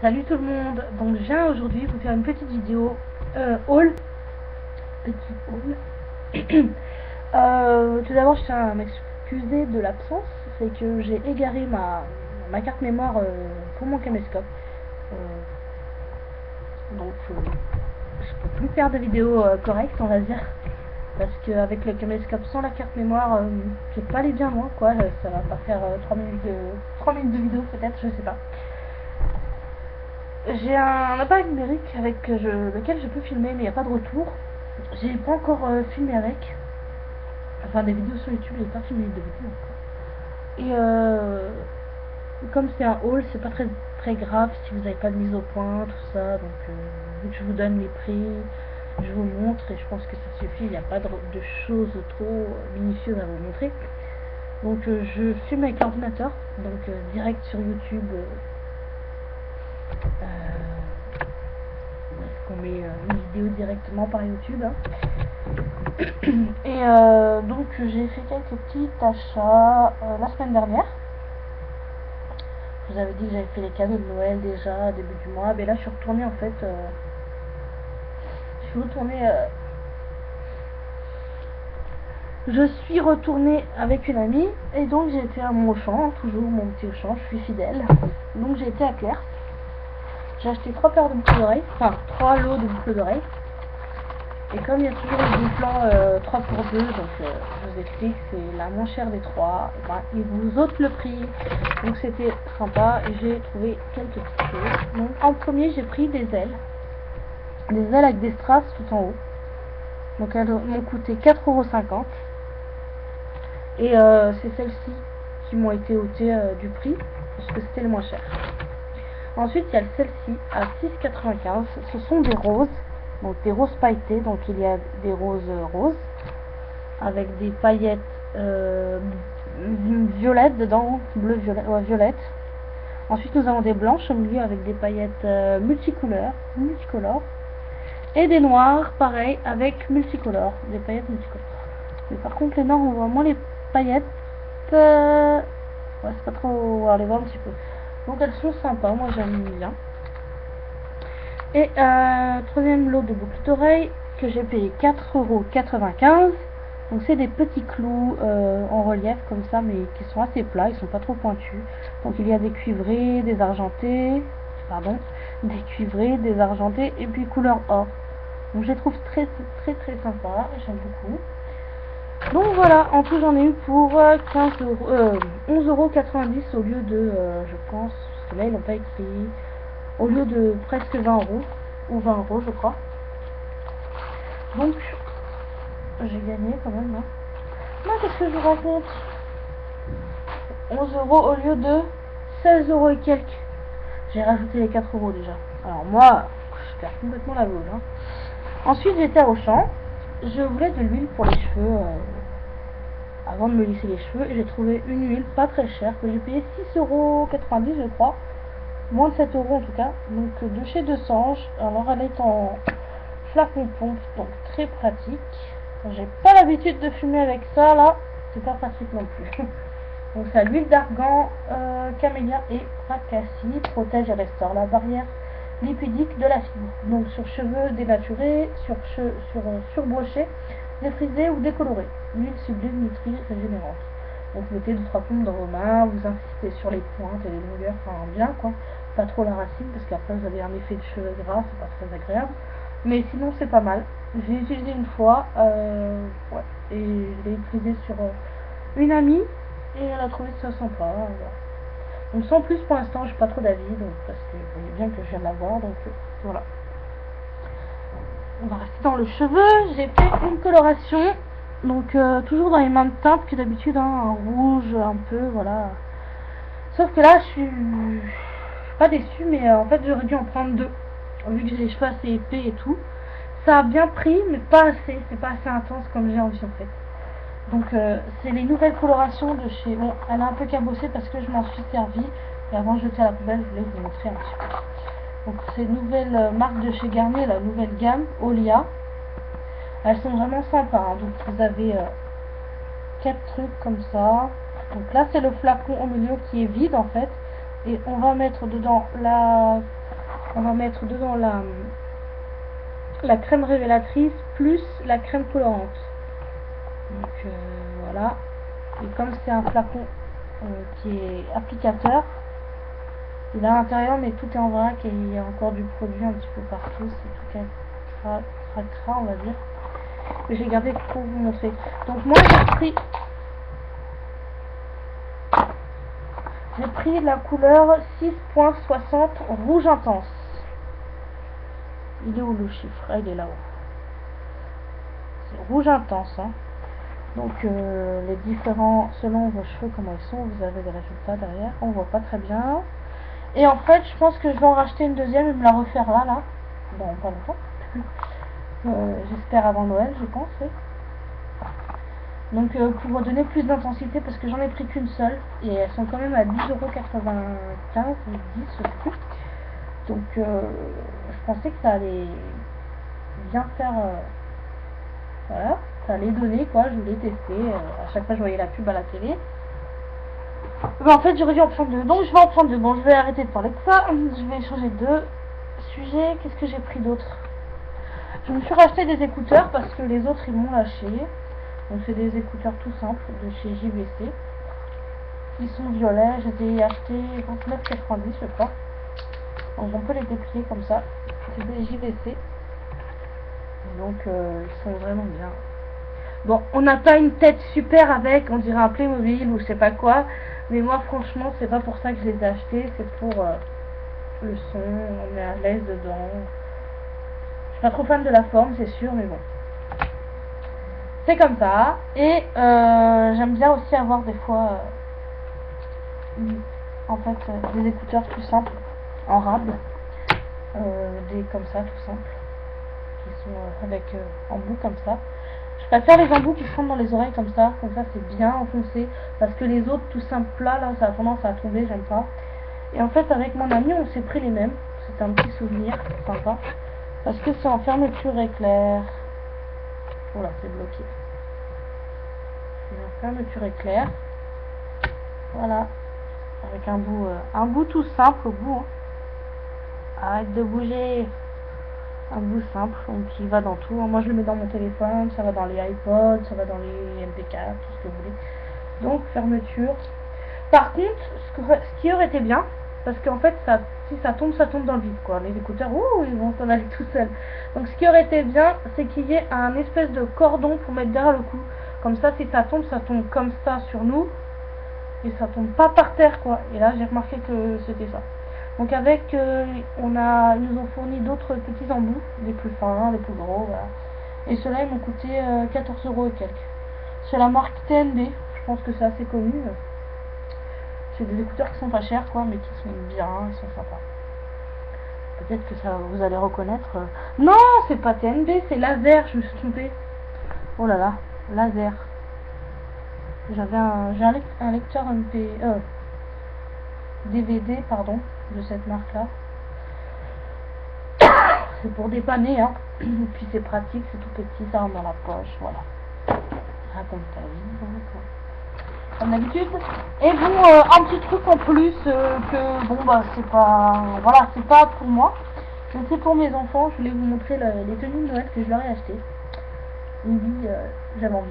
Salut tout le monde, donc je viens aujourd'hui vous faire une petite vidéo haul, tout d'abord je tiens à m'excuser de l'absence, c'est que j'ai égaré ma carte mémoire pour mon caméscope, donc je peux plus faire de vidéos correctes on va dire, parce qu'avec le caméscope sans la carte mémoire, je vais pas aller bien loin quoi, ça va pas faire 3 minutes de vidéo peut-être, je sais pas. J'ai un appareil numérique avec lequel je peux filmer, mais il n'y a pas de retour. J'ai pas encore filmé avec. Enfin, des vidéos sur YouTube, j'ai pas filmé de vidéos encore. Et comme c'est un haul, c'est pas très grave si vous n'avez pas de mise au point, tout ça. Donc, vu que je vous donne les prix, je vous montre et je pense que ça suffit. Il n'y a pas de choses trop minutieuses à vous montrer. Donc, je filme avec l'ordinateur, donc direct sur YouTube. On met une vidéo directement par YouTube, hein. Et donc j'ai fait quelques petits achats la semaine dernière. Je vous avais dit que j'avais fait les cadeaux de Noël déjà début du mois, mais là je suis retournée en fait, je suis retournée avec une amie et donc j'ai été à mon Auchan, toujours mon petit Auchan, je suis fidèle. Donc j'ai été à Claire's. J'ai acheté 3 paires de boucles d'oreilles, enfin 3 lots de boucles d'oreilles. Et comme il y a toujours le bon plan 3 pour 2, donc je vous explique, c'est la moins chère des 3, ben, ils vous ôtent le prix, donc c'était sympa et j'ai trouvé quelques petites choses. Donc en premier j'ai pris des ailes avec des strass tout en haut, donc elles m'ont coûté 4,50 € et c'est celles-ci qui m'ont été ôtées du prix, parce que c'était le moins cher. Ensuite il y a celle-ci à 6,95 €, ce sont des roses. Donc des roses pailletées, donc il y a des roses roses avec des paillettes violettes dedans, bleu violet, ouais, violette. Ensuite nous avons des blanches au milieu avec des paillettes multicolores, et des noirs pareil avec multicolores, des paillettes multicolores. Mais par contre les noirs on voit moins les paillettes, ouais c'est pas trop, on les voit un petit peu. Donc elles sont sympas, moi j'aime bien. Et troisième lot de boucles d'oreilles que j'ai payé 4,95 €. Donc c'est des petits clous en relief comme ça, mais qui sont assez plats, ils sont pas trop pointus. Donc il y a des cuivrés, des argentés, et puis couleur or. Donc je les trouve très sympa, j'aime beaucoup. Donc voilà, en tout j'en ai eu pour 11,90 € au lieu de, je pense, parce que là ils n'ont pas écrit, au lieu de presque 20 € ou 20 € je crois. Donc j'ai gagné quand même, hein. Non, qu'est-ce que je vous raconte, 11 € au lieu de 16 € et quelques. J'ai rajouté les 4 € déjà. Alors moi je perds complètement la boule, hein. Ensuite j'étais au champ, je voulais de l'huile pour les cheveux avant de me lisser les cheveux, et j'ai trouvé une huile pas très chère que j'ai payé 6,90 € je crois, moins de 7 € en tout cas, donc de chez Desange. Alors elle est en flacon pompe, donc très pratique. J'ai pas l'habitude de fumer avec ça, là c'est pas pratique non plus. Donc c'est l'huile d'argan, camélia et fracassie, protège et restaure la barrière lipidique de la fibre, donc sur cheveux dénaturés, surbrochés, défrisés ou décolorés. L'huile sublime, nutrie, régénérante. Donc mettez 2-3 pompes dans vos mains, vous insistez sur les pointes et les longueurs, enfin bien quoi, pas trop la racine parce qu'après vous avez un effet de cheveux gras, c'est pas très agréable, mais sinon c'est pas mal. J'ai utilisé une fois, ouais, et je l'ai utilisé sur une amie et elle a trouvé ça sympa, voilà. Donc sans plus pour l'instant j'ai pas trop d'avis, donc parce que vous voyez bien que je viens de l'avoir, donc voilà. On va rester dans le cheveu, j'ai fait une coloration, donc toujours dans les mêmes teintes que d'habitude, hein, un rouge un peu, voilà. Sauf que là je suis pas déçue, mais en fait j'aurais dû en prendre 2, vu que j'ai les cheveux assez épais et tout. Ça a bien pris, mais pas assez, c'est pas assez intense comme j'ai envie en fait. Donc c'est les nouvelles colorations de chez... Bon, elle a un peu cabossé parce que je m'en suis servi, et avant de jeter à la poubelle, je voulais vous montrer un petit peu. Donc ces nouvelles marques de chez Garnier, la nouvelle gamme, Olia, elles sont vraiment sympas, hein. Donc vous avez 4 trucs comme ça. Donc là c'est le flacon au milieu qui est vide en fait, et on va mettre dedans on va mettre dedans la crème révélatrice plus la crème colorante. Donc voilà. Et comme c'est un flacon qui est applicateur, il est à l'intérieur mais tout est en vrac et il y a encore du produit un petit peu partout. C'est tout cracra, on va dire. Mais j'ai gardé pour vous montrer. Donc moi j'ai pris la couleur 6.60 rouge intense. Il est où le chiffre? Ah, il est là-haut. C'est rouge intense, hein. Donc les différents, selon vos cheveux comment ils sont, vous avez des résultats derrière. On voit pas très bien. Et en fait, je pense que je vais en racheter une deuxième et me la refaire là, dans pas longtemps. J'espère avant Noël, je pense. Oui. Donc pour donner plus d'intensité, parce que j'en ai pris qu'une seule et elles sont quand même à 10,95€ ou 10, je sais plus. Donc je pensais que ça allait bien faire, voilà, ça allait donner quoi. Je voulais tester, à chaque fois je voyais la pub à la télé. Ben, en fait j'aurais dû en prendre deux, donc je vais en prendre deux. Bon, je vais arrêter de parler de ça, je vais changer de sujet. Qu'est-ce que j'ai pris d'autre? Je me suis racheté des écouteurs parce que les autres ils m'ont lâché. Donc c'est des écouteurs tout simples de chez JVC. Ils sont violets, je les ai achetés 29,90 je crois. Donc on peut les déplier comme ça. C'est des JVC. Donc ils sont vraiment bien. Bon, on n'a pas une tête super avec, on dirait un Playmobil ou je sais pas quoi. Mais moi franchement c'est pas pour ça que je les ai achetés. C'est pour le son, on est à l'aise dedans. Je suis pas trop fan de la forme c'est sûr, mais bon. C'est comme ça. Et j'aime bien aussi avoir des fois en fait des écouteurs tout simples en rab, des comme ça tout simples qui sont avec embout comme ça. Je préfère les embouts qui sont dans les oreilles comme ça c'est bien enfoncé, parce que les autres tout simples là ça a tendance à tomber, j'aime pas. Et en fait avec mon ami on s'est pris les mêmes, c'est un petit souvenir sympa parce que c'est en fermeture éclair. Voilà, c'est bloqué. La fermeture éclair, voilà, avec un bout tout simple au bout, hein. Arrête de bouger. Un bout simple, donc qui va dans tout. Moi je le mets dans mon téléphone, ça va dans les iPods, ça va dans les MP4, tout ce que vous voulez. Donc fermeture. Par contre, ce qui aurait été bien, parce qu'en fait si ça tombe dans le vide quoi. Les écouteurs, ouh, ils vont s'en aller tout seuls. Donc ce qui aurait été bien, c'est qu'il y ait un espèce de cordon pour mettre derrière le cou. Comme ça si ça tombe comme ça sur nous. Et ça tombe pas par terre quoi. Et là j'ai remarqué que c'était ça. Donc avec ils nous ont fourni d'autres petits embouts, les plus fins, les plus gros, voilà. Et ceux-là ils m'ont coûté 14€ et quelques. C'est la marque TNB, je pense que c'est assez connu. C'est des écouteurs qui sont pas chers quoi, mais qui sont bien, ils sont sympas. Peut-être que ça vous allez reconnaître. Non, c'est pas TNB, c'est laser, je me suis trompée. Oh là là, laser. J'ai un lecteur DVD pardon, de cette marque là. C'est pour dépanner hein. Et puis c'est pratique, c'est tout petit, ça rentre dans la poche, voilà. Raconte ta vie, comme d'habitude. Et bon, un petit truc en plus que bon bah c'est pas, voilà, c'est pas pour moi, mais c'est pour mes enfants. Je voulais vous montrer les tenues de Noël que je leur ai achetées. Oui, j'avais envie.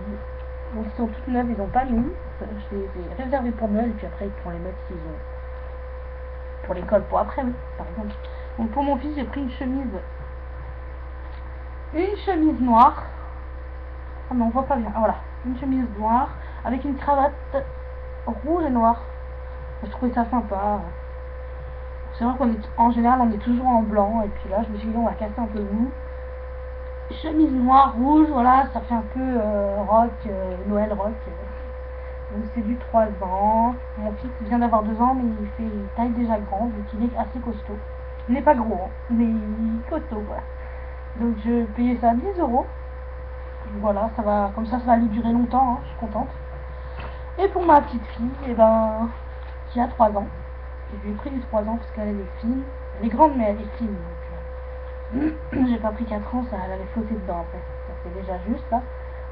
Donc ils sont toutes neuves, ils n'ont pas mis. Je les ai réservées pour Noël et puis après ils pourront les mettre s'ils ont pour l'école pour après, oui, par exemple. Donc pour mon fils j'ai pris une chemise noire. Ah non on voit pas bien, ah, voilà, une chemise noire avec une cravate rouge et noire. Je trouvais ça sympa. C'est vrai qu'en général on est toujours en blanc et puis là je me suis dit on va casser un peu le goût. Chemise noire, rouge, voilà, ça fait un peu rock, Noël rock. Donc c'est du 3 ans. Mon fils vient d'avoir 2 ans, mais il taille déjà grande, donc il est assez costaud. Il n'est pas gros, hein, mais il est costaud, voilà. Donc je payais ça 10€. Voilà, ça va, comme ça va lui durer longtemps, hein, je suis contente. Et pour ma petite fille, et ben, qui a 3 ans, je lui ai pris du 3 ans parce qu'elle est fine. Elle est grande, mais elle est fine. Donc, j'ai pas pris 4 ans, ça, elle allait flotter dedans après. Ça c'est déjà juste là.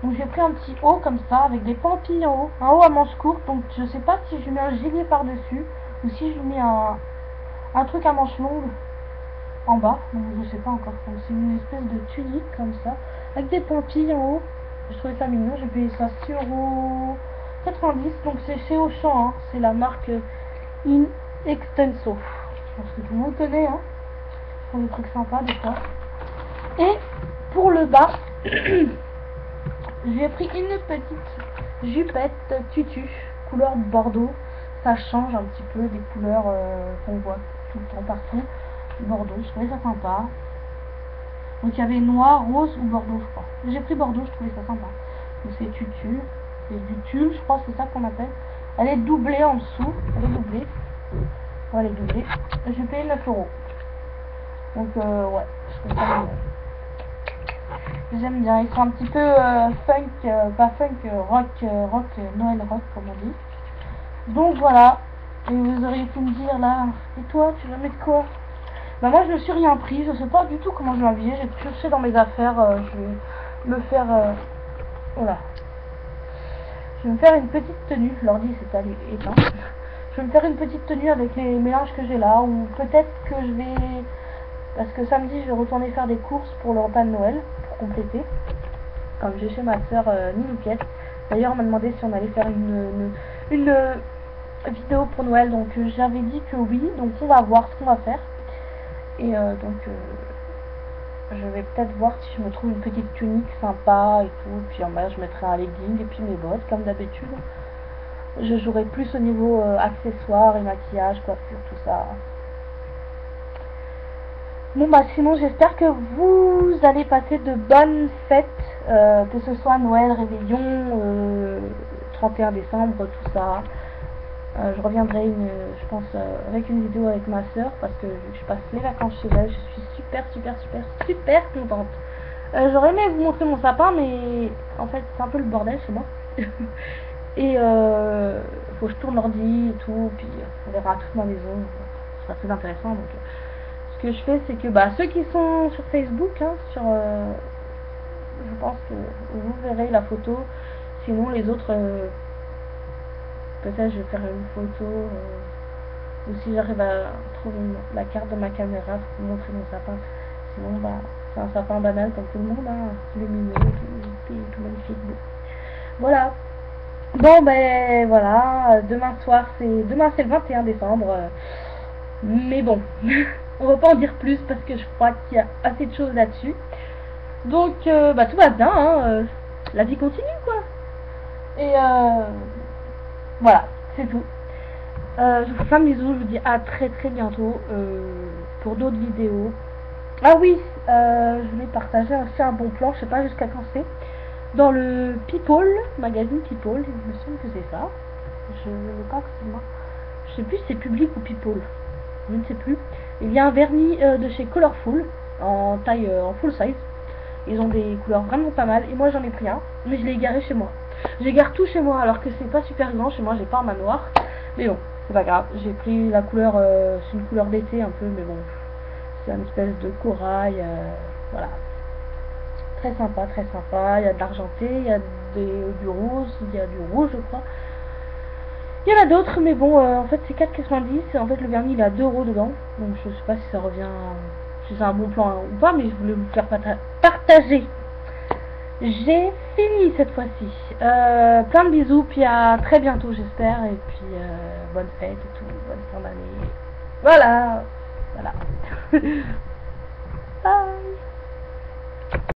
Donc j'ai pris un petit haut comme ça avec des pampilles en haut, un haut à manches courtes. Donc je sais pas si je mets un gilet par dessus ou si je mets un truc à manches longues. en bas, donc je sais pas encore. Donc c'est une espèce de tunique comme ça, avec des pampilles en haut. Je trouvais ça mignon, j'ai payé ça 6,90 €, donc c'est chez Auchan, hein. C'est la marque In Extenso. Je pense que tout le monde connaît, hein. Pour des trucs sympas des fois. Et pour le bas, j'ai pris une petite jupette tutu, couleur bordeaux. Ça change un petit peu des couleurs qu'on voit tout le temps partout. Bordeaux, je trouvais ça sympa. Donc il y avait noir, rose ou bordeaux, je crois. J'ai pris bordeaux, je trouvais ça sympa. Donc c'est tutu, c'est du tulle, je crois, c'est ça qu'on appelle. Elle est doublée en dessous, elle est doublée. Ouais, elle est doublée. J'ai payé 9 €. Donc ouais, je trouve ça mignon. J'aime bien, ils sont un petit peu funk, pas funk, rock, Noël rock comme on dit. Donc voilà, et vous auriez pu me dire là, et toi tu vas mettre quoi? Bah moi je me suis rien pris, je sais pas du tout comment je vais m'habiller, j'ai pioché dans mes affaires, je vais me faire, voilà, je vais me faire une petite tenue, l'ordi s'est allé éteint, je vais me faire une petite tenue avec les mélanges que j'ai là, ou peut-être que je vais, parce que samedi je vais retourner faire des courses pour le repas de Noël, pour compléter, comme j'ai chez ma soeur Ninouquette. D'ailleurs on m'a demandé si on allait faire une vidéo pour Noël, donc j'avais dit que oui, donc on va voir ce qu'on va faire. Et donc je vais peut-être voir si je me trouve une petite tunique sympa et tout, puis en bas je mettrai un legging et puis mes bottes comme d'habitude. Je jouerai plus au niveau accessoires et maquillage, coiffure, tout ça. Bon bah sinon j'espère que vous allez passer de bonnes fêtes, que ce soit Noël, Réveillon, 31 décembre, tout ça. Je reviendrai, je pense, avec une vidéo avec ma soeur, parce que je passe les vacances chez elle, je suis super contente. J'aurais aimé vous montrer mon sapin, mais en fait c'est un peu le bordel chez moi. Et faut que je tourne l'ordi et tout, puis on verra toute ma maison, ce sera très intéressant. Donc ce que je fais, c'est que bah, ceux qui sont sur Facebook, hein, je pense que vous verrez la photo, sinon les autres... peut-être je vais faire une photo, ou si j'arrive à trouver la carte de ma caméra pour vous montrer mon sapin. Sinon, bah, c'est un sapin banal comme tout le monde, hein, lumineux, tout magnifique. Bon. Voilà. Bon, ben voilà, demain c'est le 21 décembre. Mais bon, on va pas en dire plus parce que je crois qu'il y a assez de choses là-dessus. Donc, bah tout va bien, hein, la vie continue, quoi. Et voilà, c'est tout. Je vous fais plein de bisous, je vous dis à très bientôt pour d'autres vidéos. Ah oui, je voulais partager aussi un bon plan, je sais pas jusqu'à quand c'est, dans le People, magazine People, il me semble que c'est ça. Je ne sais pas que c'est moi. Je sais plus si c'est Public ou People, je ne sais plus. Il y a un vernis de chez Colorful, en taille, en full size. Ils ont des couleurs vraiment pas mal, et moi j'en ai pris un, mais je l'ai garé chez moi. J'égare tout chez moi alors que c'est pas super grand, chez moi j'ai pas un manoir, mais bon, c'est pas grave, j'ai pris la couleur, c'est une couleur d'été un peu, mais bon, c'est une espèce de corail, voilà, très sympa, il y a de l'argenté, il y a du rose, il y a du rouge je crois, il y en a d'autres, mais bon, en fait c'est 4,90 et en fait le vernis il est à 2 € dedans, donc je sais pas si ça revient, si c'est un bon plan ou pas, mais je voulais vous faire partager. J'ai fini cette fois-ci. Plein de bisous, puis à très bientôt j'espère, et puis bonne fête et tout, bonne fin d'année. Voilà. Bye.